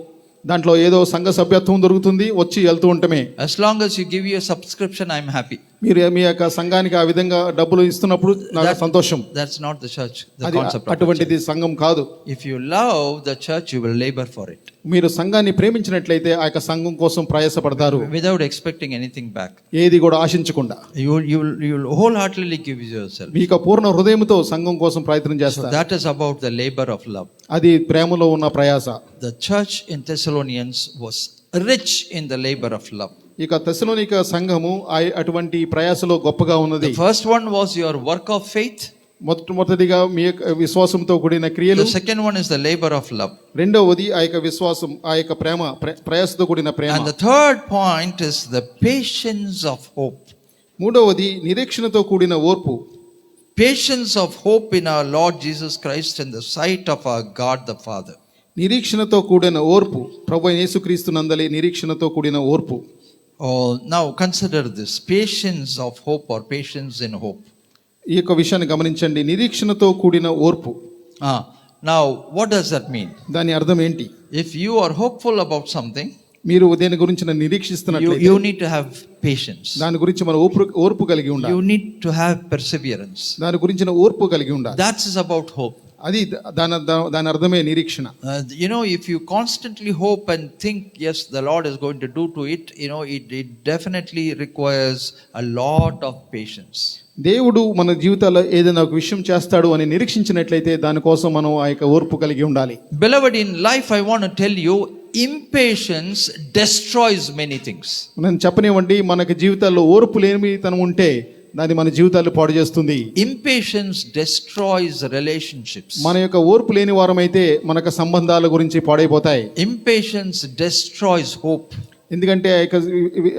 దాంట్లో ఏదో సంఘ సభ్యత్వం దొరుకుతుంది, వచ్చి వెళ్తూ ఉండటమే. As long as you give your subscription, I am happy. మీరు మీ యొక్క సంఘానికి ఆ విధంగా డబ్బులు ఇస్తున్నప్పుడు నాకు సంతోషం. That's not the church. The concept of అటువంటిది సంఘం కాదు. If you love the church, you will labor for it. మీరు సంఘాన్ని ప్రేమించినట్లయితే ఆ యొక్క సంఘం కోసం ప్రయాసపడతారు, without expecting anything back. ఏది కూడా ఆశించకుండా. You will wholeheartedly give yourself. మీకు పూర్ణ హృదయంతో సంఘం కోసం ప్రయత్నం చేస్తారు. So that is about the labor of love. అది ప్రేమలో ఉన్న ప్రయాస. The church in Thessalonians was rich in the labor of love. ఇక తెస్సలోనిక సంఘము అటువంటి ప్రయాసలో గొప్పగా ఉన్నది. The first one was your work of faith. మొదటిగా మీ యొక్క విశ్వాసంతో కూడిన క్రియలు. The second one is the labor of love. రెండవది ఆ యొక్క విశ్వాసం, ఆ యొక్క ప్రేమ, ప్రయాసతో కూడిన ప్రేమ. And the third point is the patience of hope. మూడవది నిరీక్షణతో కూడిన ఓర్పు. Patience of hope in our Lord Jesus Christ in the sight of our God the Father. నిరీక్షణతో కూడిన ఓర్పు, ప్రభువైన యేసుక్రీస్తు నందలి నిరీక్షణతో కూడిన ఓర్పు. Oh, now consider this, patience of hope or patience in hope. ఈ యొక్క విషయాన్ని గమనించండి, నిరీక్షణతో కూడిన ఓర్పు. Now what does that mean? దాని అర్థం ఏంటి? If you are hopeful about something, మీరు దేని గురించి నిరీక్షిస్తున్నట్లయితే you need to have patience. దాని గురించి మనం ఓర్పు కలిగి ఉండాలి. You need to have perseverance. దాని గురించిన ఓర్పు కలిగి ఉండాలి. That is about hope. అది దాని అర్థమే నిరీక్షణ. If you constantly hope and think yes the Lord is going to do to it, it definitely requires a lot of patience. దేవుడు మన జీవితాల్లో ఏదైనా ఒక విషయం చేస్తాడు అని నిరీక్షించినట్లయితే దానికోసం మనం ఆ యొక్క ఓర్పు కలిగి ఉండాలి. Beloved, in life I want to tell you, impatience destroys many things. నేను చెప్పనివ్వండి, మనకి జీవితాల్లో ఓర్పు లేనితనం ఉంటే దాన్ని మన జీవితాలు పాడు చేస్తుంది. Impatience destroys relationships. మన యొక్క ఓర్పు లేని వారమైతే మనకు సంబంధాల గురించి పాడైపోతాయి. Impatience destroys hope. ఎందుకంటే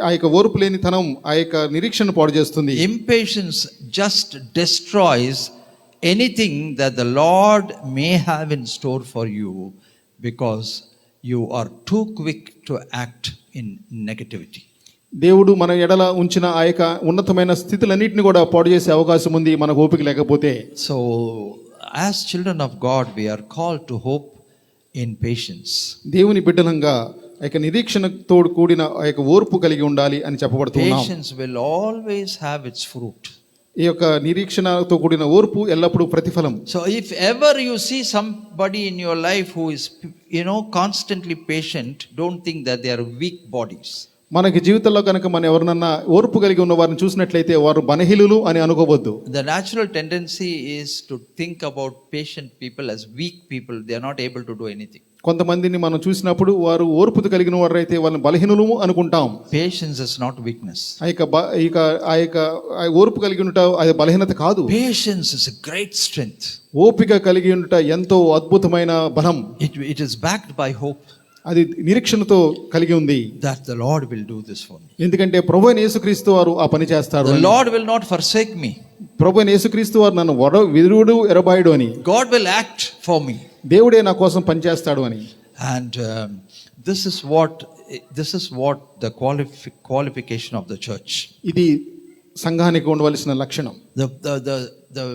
ఆ యొక్క ఓర్పు లేనితనం ఆ యొక్క నిరీక్షణ పాడు చేస్తుంది. Impatience just destroys anything that the Lord may have in store for you because you are too quick to act in negativity. దేవుడు మన ఎడల ఉంచిన ఆ యొక్క ఉన్నతమైన స్థితులన్నింటినీ కూడా పాడు చేసే అవకాశం ఉంది మనకు ఓపిక లేకపోతే. So as children of God, we are called to hope in patience. దేవుని బిడ్డలంగా ఆ యొక్క నిరీక్షణతో కూడిన ఆ యొక్క ఓర్పు కలిగి ఉండాలి అని చెప్పబడుతున్నాం. Patience will always have its fruit. ఈ యొక్క నిరీక్షణతో కూడిన ఓర్పు ఎల్లప్పుడూ ప్రతిఫలం. So if ever you see somebody in your life who is, constantly patient, don't think that they are weak bodies. మనకి జీవితంలో కనుక మనం ఎవరినన్నా ఓర్పు కలిగి ఉన్న వారిని చూసినట్లయితే వారు బలహీనులు అని అనుకోవద్దు. The natural tendency is to think about patient people as weak people. They are not able to do anything. కొంతమందిని మనం చూసినప్పుడు వారు ఓర్పుతో కలిగిన వారైతే వాళ్ళని బలహీనులు అనుకుంటాం. Patience is not weakness. ఆ యొక్క ఓర్పు కలిగి ఉంట అది బలహీనత కాదు. Patience is a great strength. ఓపిక కలిగి ఉంట ఎంతో అద్భుతమైన బలం. It is backed by hope. అది నిరీక్షణతో కలిగి ఉంది. That the Lord will do this for me. ఎందుకంటే ప్రభువైన యేసుక్రీస్తు వారు ఆ పని చేస్తారు. The Lord will not forsake me. ప్రభువైన యేసుక్రీస్తు వారు నన్ను విరుడు ఎరబాయుడు అని. God will act for me. దేవుడే నా కోసం పనిచేస్తాడు అని. And this is what the qualification of the church. ఇది సంఘానికి ఉండవలసిన లక్షణం. The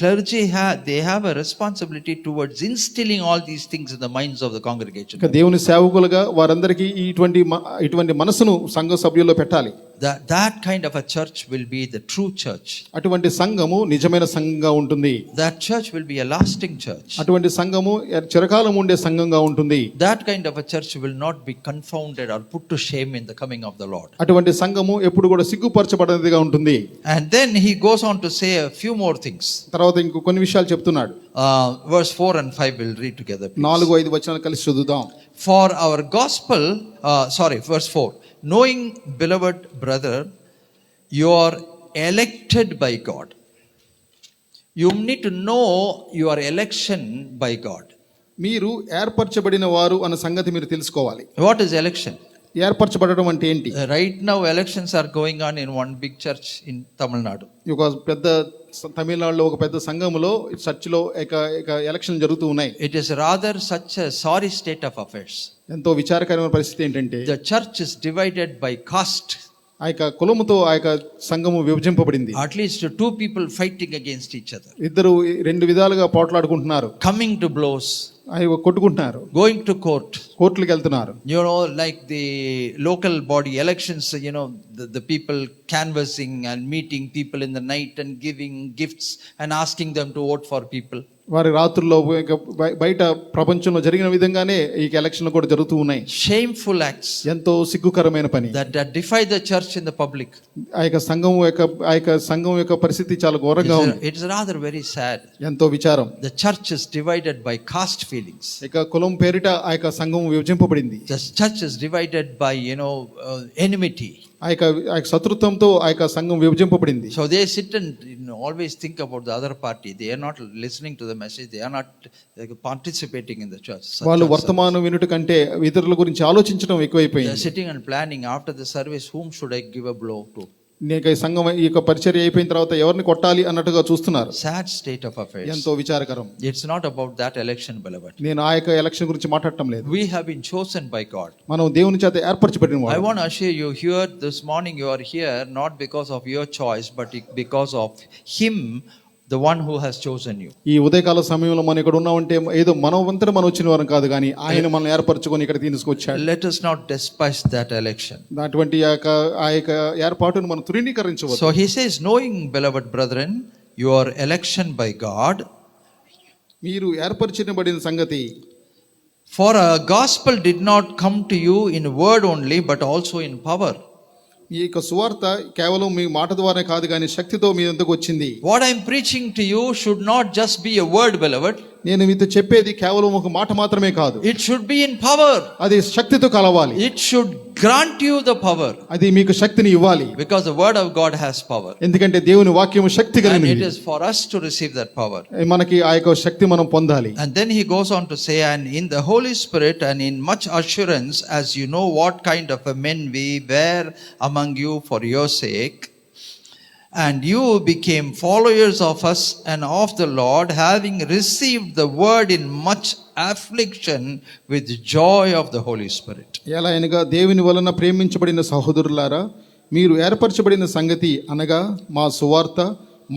clergy they have a responsibility towards instilling all these things in the minds of the congregation. దేవుని సేవకులుగా వారందరికీ ఇటువంటి మనసును సంఘ సభ్యుల్లో పెట్టాలి. That kind of a church will be the true church. అటువంటి సంఘము నిజమైన సంఘంగా ఉంటుంది. That church will be a lasting church. అటువంటి సంఘము చిరకాలం ఉండే సంఘంగా ఉంటుంది. That kind of a church will not be confounded or put to shame in the coming of the Lord. అటువంటి సంఘము ఎప్పుడు కూడా సిగ్గుపరచబడేదిగా ఉంటుంది. And then he goes on to say a few more things. తర్వాత ఇంకో కొన్ని విషయాలు చెప్తున్నాడు. Verse 4 and 5 we'll read together. 4-5 వచనాలు కలిసి చదువుదాం. For our gospel, verse 4. Knowing, beloved brother, you are elected by God. You need to know your election by God. మీరు ఏర్పరచబడిన వారు అన్న సంగతి మీరు తెలుసుకోవాలి. What is election? ఏర్పరచబడడం అంటే ఏంటి? Right now elections are going on in one big church in Tamil Nadu. ఒక పెద్ద తమిళనాడులో ఒక పెద్ద సంఘములో చర్చిలో ఎలక్షన్ జరుగుతూ ఉన్నాయి. It is rather such a sorry state of affairs. ఎంతో విచారకరమైన పరిస్థితి ఏంటంటే The church is divided by caste. ఆ యొక్క కులముతో ఆ యొక్క సంఘము విభజింపబడింది. At least two people fighting against each other. ఇద్దరు రెండు విధాలుగా పోట్లాడుకుంటున్నారు. Coming to blows. అవి కొట్టుకుంటున్నారు. Going to court. కోర్టులకు వెళ్తున్నారు. Like the local body elections, the people canvassing and meeting people in the night and giving gifts and asking them to vote for people. వారి రాత్రుల్లో బయట ప్రపంచంలో జరిగిన విధంగానే ఈ ఎలక్షన్లు కూడా జరుగుతూ ఉన్నాయి. Shameful acts. ఎంతో సిగ్గుకరమైన పని. That defy the church in the public. ఆ యొక్క సంఘం యొక్క పరిస్థితి చాలా ఘోరంగా ఉంది. It is rather very sad. ఎంతో విచారం. The church is divided by caste feelings. ఇక కులం పేరిట ఆ యొక్క సంఘం విభజింపబడింది. The church is divided by enmity. ఆ యొక్క శత్రుత్వంతో ఆ యొక్క సంఘం విభజింపబడింది. So they sit and always think about the other party. They are not listening to the message. They are not participating in the church. వాళ్ళు వర్తమానం వినుట కంటే ఇతరుల గురించి ఆలోచించడం They are ఎక్కువైపోయింది. sitting and planning after the service, whom should I give a blow to? ఈ సంఘం ఈ యొక్క పరిచర్య అయిపోయిన తర్వాత ఎవరిని కొట్టాలి అన్నట్టుగా చూస్తున్నారు. Sad state of affairs. ఎంతో విచారకరం. It's not about that election, beloved. నేను ఆ యొక్క ఎలక్షన్ గురించి మాట్లాడటం లేదు. We have been chosen by God. మనం దేవుని చేత ఏర్పరచబడిన I వారు. want to assure you here this morning, you are here not because of your choice, but because of Him, the one who has chosen you. ఈ ఉదయకాల సమయంలో మనం ఇక్కడ ఉన్నామంటే ఏదో మనవంతట మనం వచ్చిన వారం కాదు, కానీ ఆయన మనం ఏర్పరచుకొని ఇక్కడ తీసుకొచ్చాడు. Let us not despise that election. అటువంటి ఆ యొక్క ఏర్పాటును మనం తృణీకరించవద్దు. So he says, knowing, beloved brethren, your election by God. మీరు ఏర్పరచబడిన సంగతి. For a gospel did not come to you in word only, but also in power. ఈ యొక్క సువార్త కేవలం మీ మాట ద్వారా కాదు, కానీ శక్తితో మీ వద్దకు వచ్చింది. What I am preaching to you should not just be a word, beloved. నేను మీతో చెప్పేది కేవలం ఒక మాట మాత్రమే కాదు. It should be in power. అది శక్తితో కలవాలి. It should grant you the power. అది మీకు శక్తిని ఇవ్వాలి. Because the word of God has power. ఎందుకంటే దేవుని వాక్యము శక్తి And కలిగినది. it is for us to receive that power. మనకి ఆ యొక్క శక్తి మనం పొందాలి. And then he goes on to say, and in the Holy Spirit and in much assurance, as you know what kind of a men we were among you for your sake, and you became followers of us and of the Lord, having received the word in much affliction with joy of the Holy Spirit. ఎలా అనగా దేవుని వలన ప్రేమించబడిన సహోదరులారా, మీరు ఏర్పరచబడిన సంగతి అనగా మా సువార్త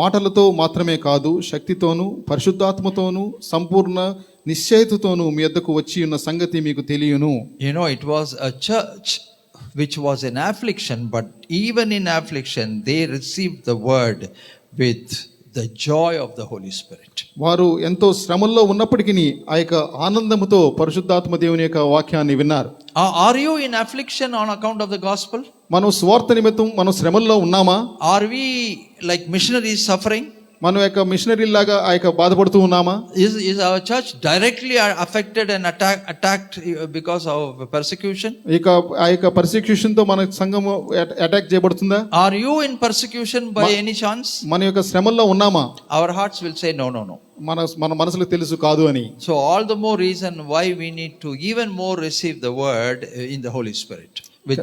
మాటలతో మాత్రమే కాదు, శక్తితోనూ పరిశుద్ధాత్మతోనూ సంపూర్ణ నిశ్చయతతోనూ మీ యొద్దకు వచ్చి ఉన్న సంగతి మీకు తెలియను. You know, it was a church which was in affliction, but even in affliction, they received the word with the joy of the Holy Spirit. వారు ఎంతో శ్రమల్లో ఉన్నప్పటికీ ఆ యొక్క ఆనందముతో పరిశుద్ధాత్మ దేవుని యొక్క వాక్యాన్ని విన్నారు. Are you in affliction on account of the gospel? మనం స్వార్థ నిమిత్తం మనం శ్రమల్లో ఉన్నామా? Are we like missionaries suffering? మనం యొక్క మిషనరీ లాగా ఆ యొక్క బాధపడుతూ ఉన్నామా? Is our church directly affected and attacked because of persecution? ఇక ఆ యొక్క పర్సిక్యూషన్ తో మన సంఘం attack చేయబడుతుందా? Are you in persecution by any chance? మన యొక్క శ్రమల్లో ఉన్నామా? Our hearts will say no. మన మనసులకు తెలుసు కాదు అని. So all the more reason why we need to even more receive the word in the Holy Spirit with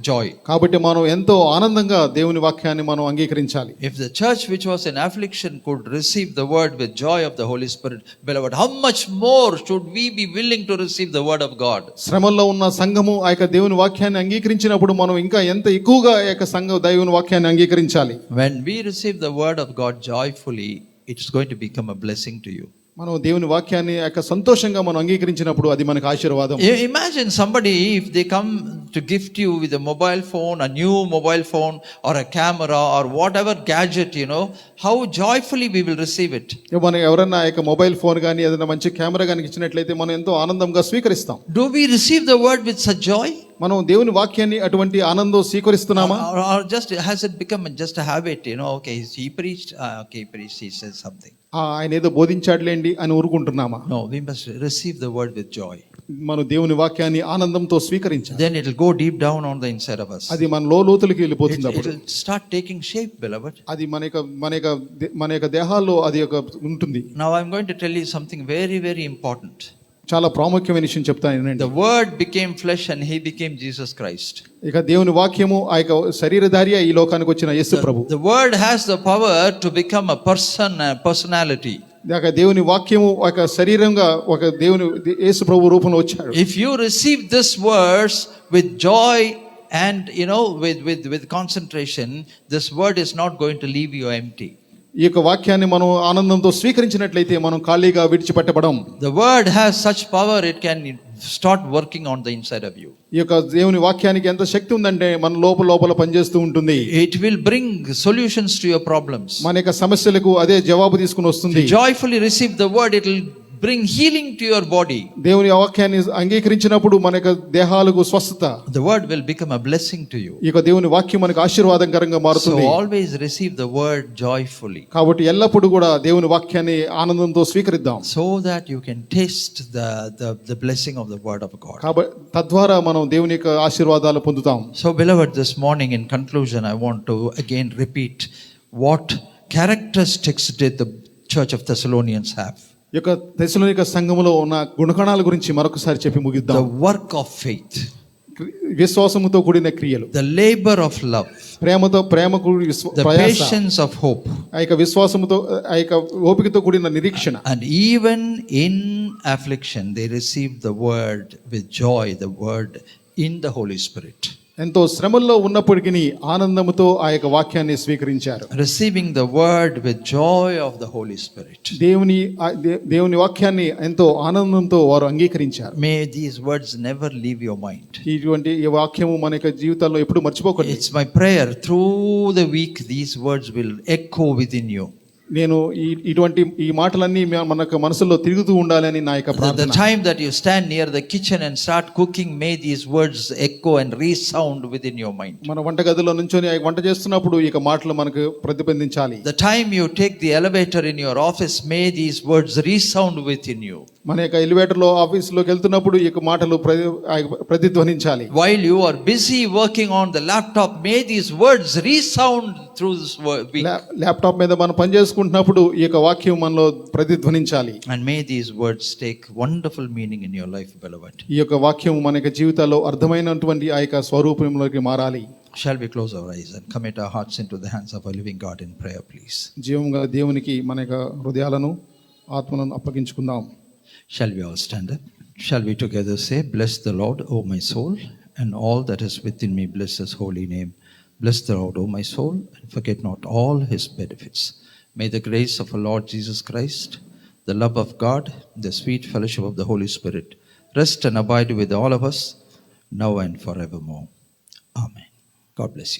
joy. కాబట్టి మనం ఎంతో ఆనందంగా దేవుని వాక్యాన్ని మనం అంగీకరించాలి. If the church which was in affliction could receive the word with joy of the Holy Spirit, beloved, how much more should we be willing to receive the word of God? శ్రమల్లో ఉన్న సంఘము ఆ యొక్క దేవుని వాక్యాన్ని అంగీకరించినప్పుడు మనం ఇంకా ఎంత ఎక్కువగా ఆ యొక్క సంఘ దేవుని వాక్యాన్ని అంగీకరించాలి. When we receive the word of God joyfully, it's going to become a blessing to you. మనం దేవుని వాక్యాన్ని ఆ యొక్క సంతోషంగా మనం అంగీకరించినప్పుడు అది మనకు ఆశీర్వాదం. Imagine somebody, if they come to gift you with a mobile phone, a new mobile phone or a camera or whatever gadget, you know, how joyfully we will receive it. మనం ఎవరైనా ఆ యొక్క మొబైల్ ఫోన్ కానీ ఏదైనా మంచి camera కానీ ఇచ్చినట్లయితే మనం ఎంతో ఆనందంగా స్వీకరిస్తాం. Do we receive the word with such joy? మనం దేవుని వాక్యాన్ని అటువంటి ఆనందం స్వీకరిస్తున్నామా? Or just has it become just a habit, you know, okay, he preached, he says something. ఆయన ఏదో బోధించాడులేండి అని ఊరుకుంటున్నామా? No, we must receive the word with joy. మనం దేవుని వాక్యాన్ని ఆనందంతో స్వీకరించాలి. Then it will go deep down on the inside of us. అది మన లోతులకి వెళ్ళిపోతుంది. It will start taking shape, beloved. అది మన యొక్క దేహాల్లో అది ఒక ఉంటుంది. Now I'm going to tell you something very, very important. చాలా ప్రాముఖ్యమైన విషయం చెప్తాను. The word became flesh and he became Jesus Christ. ఇక దేవుని వాక్యము ఆ యొక్క శరీరధారి ఈ లోకానికి వచ్చిన యేసు ప్రభు. The word has the power to become a person, a personality. ఒక దేవుని వాక్యము ఒక శరీరంగా ఒక దేవుని యేసు ప్రభు రూపంలో వచ్చాడు. If you receive this verse with joy and with concentration, this word is not going to leave you empty. ఈ యొక్క వాక్యాన్ని మనం ఆనందంతో స్వీకరించినట్లయితే మనం ఖాళీగా విడిచిపెట్టబడం. The word has such power, it can start working on the inside of you. ఈ యొక్క దేవుని వాక్యానికి ఎంత శక్తి ఉందంటే మన లోపల పనిచేస్తూ ఉంటుంది. It will bring solutions to your problems. మన యొక్క సమస్యలకు అదే జవాబు తీసుకుని వస్తుంది. Joyfully receive the word, it will bring healing to your body. దేవుని వాక్యాన్ని అంగీకరించినప్పుడు మన యొక్క దేహాలకు స్వస్థత. The word will become a blessing to you. ఈ యొక్క దేవుని వాక్యం మనకు ఆశీర్వాదకరంగా మారుతుంది. So always receive the word joyfully. కాబట్టి ఎల్లప్పుడూ కూడా దేవుని వాక్యాన్ని ఆనందంతో స్వీకరిద్దాం. So that you can taste the blessing of the word of God. కాబట్టి తద్వారా మనం దేవుని యొక్క ఆశీర్వాదాలు పొందుతాం. So beloved, this morning in conclusion I want to again repeat what characteristics did the church of Thessalonians have. ఈ యొక్క తెస్సలోనిక సంఘములో ఉన్న గుణగణాల గురించి మరొకసారి చెప్పి ముగిద్దాం. The work of faith, విశ్వాసముతో కూడిన క్రియలు, the labor of love, ప్రేమకు the patience of hope, ఆ యొక్క విశ్వాసముతో ఆ యొక్క ఓపికతో కూడిన నిరీక్షణ. and even in affliction they received the word with joy, the word in the Holy Spirit. ఎంతో శ్రమల్లో ఉన్నప్పటికీ ఆనందముతో ఆ యొక్క వాక్యాన్ని స్వీకరించారు. Receiving the word with joy of the Holy Spirit. దేవుని వాక్యాన్ని ఎంతో ఆనందంతో వారు అంగీకరించారు. May these words never leave your mind. ఇటువంటి ఈ వాక్యము మన యొక్క జీవితాల్లో ఎప్పుడు మర్చిపోకండి. It's my prayer through the week these words will echo within you. నేను ఇటువంటి ఈ మాటలన్నీ మన మనసులో తిరుగుతూ ఉండాలని నా యొక్క ప్రార్థన. The time that you stand near the kitchen and start cooking, may these words echo and resound within your mind. మన వంటగదిలో నుంచొని వంట చేస్తున్నప్పుడు ఈ మాటలు మనకు ప్రతిబింబించాలి. The time you take the elevator in your office, may these words resound within you. మన యొక్క ఎలివేటర్ లో ఆఫీస్ లోకి వెళ్తున్నప్పుడు ఈ మాటలు ప్రతిధ్వనించాలి. While you are busy working on the laptop, may these words resound through this week. Laptop మీద మనం పని చేసుకుంటున్నప్పుడు ఈ వాక్యం మనలో ప్రతిధ్వనించాలి. And may these words take wonderful meaning in your life, beloved. ఈ వాక్యం మన యొక్క జీవితాల్లో అర్థమైనటువంటి ఆ యొక్క స్వరూపంలోకి మారాలి. Shall we close our eyes and commit our hearts into the hands of our living God in prayer, please? జీవంగా దేవునికి మన యొక్క హృదయాలను ఆత్మలను అప్పగించుకుందాం. Shall we all stand up? Shall we together say, "Bless the Lord, O my soul, and all that is within me, bless his holy name. Bless the Lord, O my soul, and forget not all his benefits. May the grace of our Lord Jesus Christ, the love of God, the sweet fellowship of the Holy Spirit rest and abide with all of us now and forevermore. Amen. God bless you.